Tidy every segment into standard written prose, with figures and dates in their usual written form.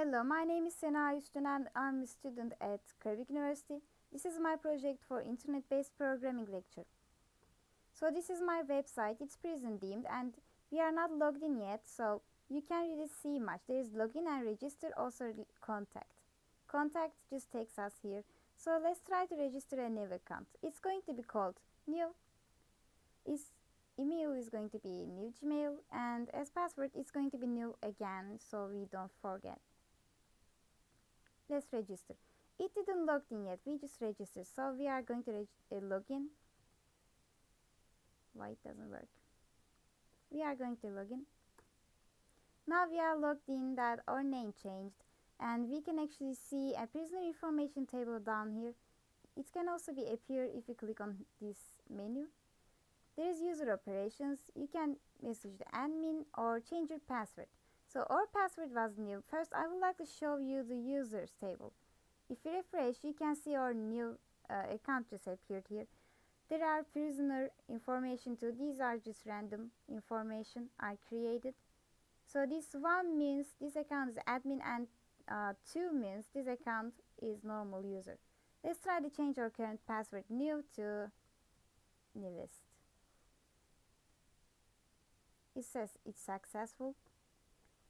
Hello, my name is Sena Üstün and I'm a student at Karabük University. This is my project for internet-based programming lecture. So this is my website, it's prison themed and we are not logged in yet, so you can't really see much. There is login and register, also contact. Contact just takes us here. So let's try to register a new account. It's going to be called new. Email is going to be new Gmail, and as password it's going to be new again, so we don't forget. Let's register. It didn't log in yet, we just registered, so we are going to log in. Why it doesn't work? We are going to log in. Now we are logged in, that our name changed, and we can actually see a prisoner information table down here. It can also be appear if you click on this menu. There is user operations. You can message the admin or change your password. So our password was new. First, I would like to show you the users table. If you refresh, you can see our new account just appeared here. There are prisoner information too. These are just random information I created. So this 1 means this account is admin, and 2 means this account is normal user. Let's try to change our current password new to newest. It says it's successful.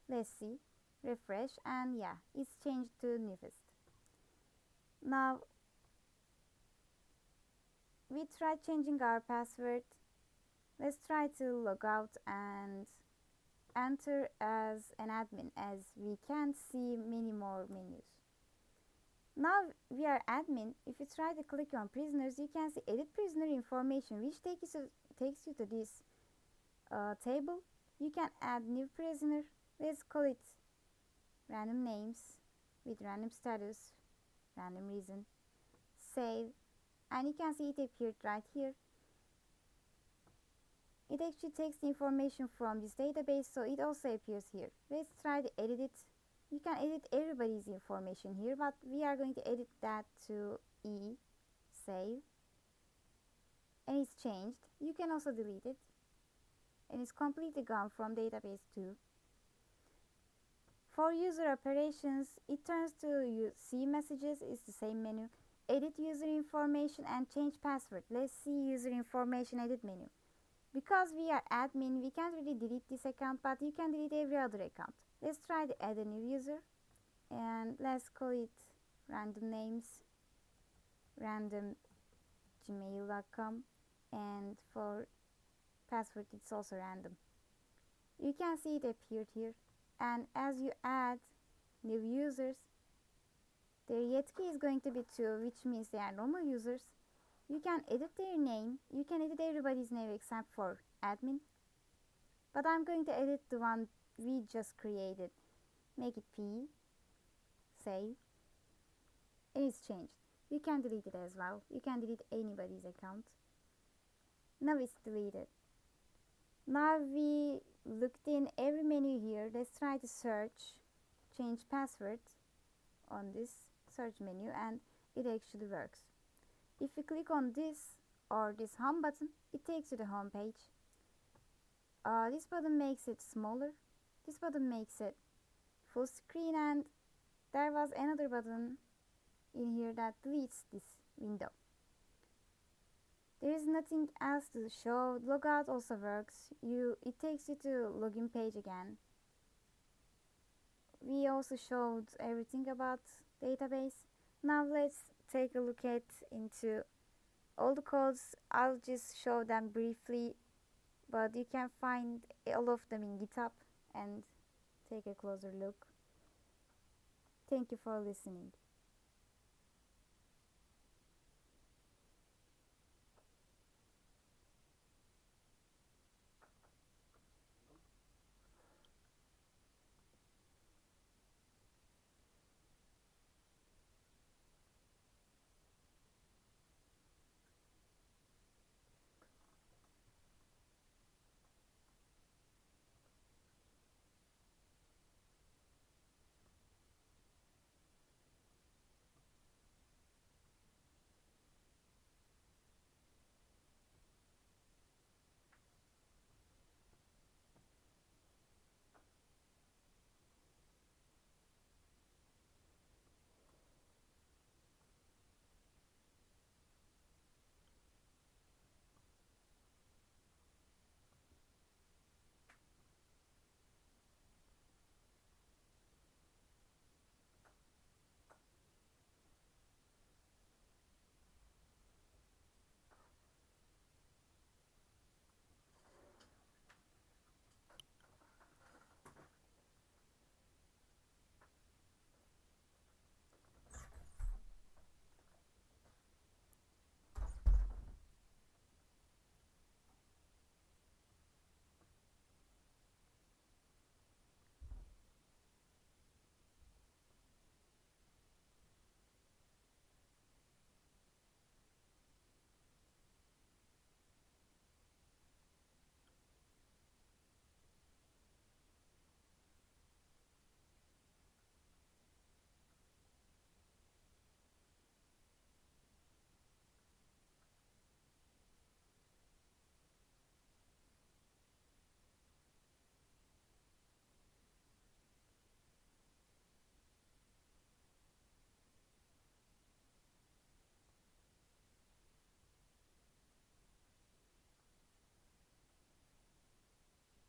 Let's see, refresh, and yeah, it's changed to newest. Now we tried changing our password. Let's try to log out and enter as an admin, as we can see many more menus. Now we are admin. If you try to click on prisoners, you can see edit prisoner information, which takes you to this table. You can add new prisoner. Let's call it random names with random status, random reason. Save, and you can see it appeared right here. It actually takes the information from this database, so it also appears here. Let's try to edit it. You can edit everybody's information here, but we are going to edit that to E. Save, and it's changed. You can also delete it, and it's completely gone from database too. For user operations, it turns to see messages. It's the same menu. Edit user information and change password. Let's see user information edit menu. Because we are admin, we can't really delete this account, but you can delete every other account. Let's try to add a new user, and let's call it random names, random gmail.com, and for password it's also random. You can see it appeared here, and as you add new users, their yet key is going to be 2, which means they are normal users. You can edit their name. You can edit everybody's name except for admin, but I'm going to edit the one we just created. Make it P. Save, and it's changed. You can delete it as well. You can delete anybody's account. Now it's deleted. Now we looked in every menu here. Let's try to search, change password on this search menu, and it actually works. If you click on this or this home button, it takes you to the home page. This button makes it smaller. This button makes it full screen, and there was another button in here that deletes this window. There is nothing else to show. Logout also works. It takes you to login page again. We also showed everything about database. Now let's take a look into all the codes. I'll just show them briefly, but you can find all of them in GitHub and take a closer look. Thank you for listening.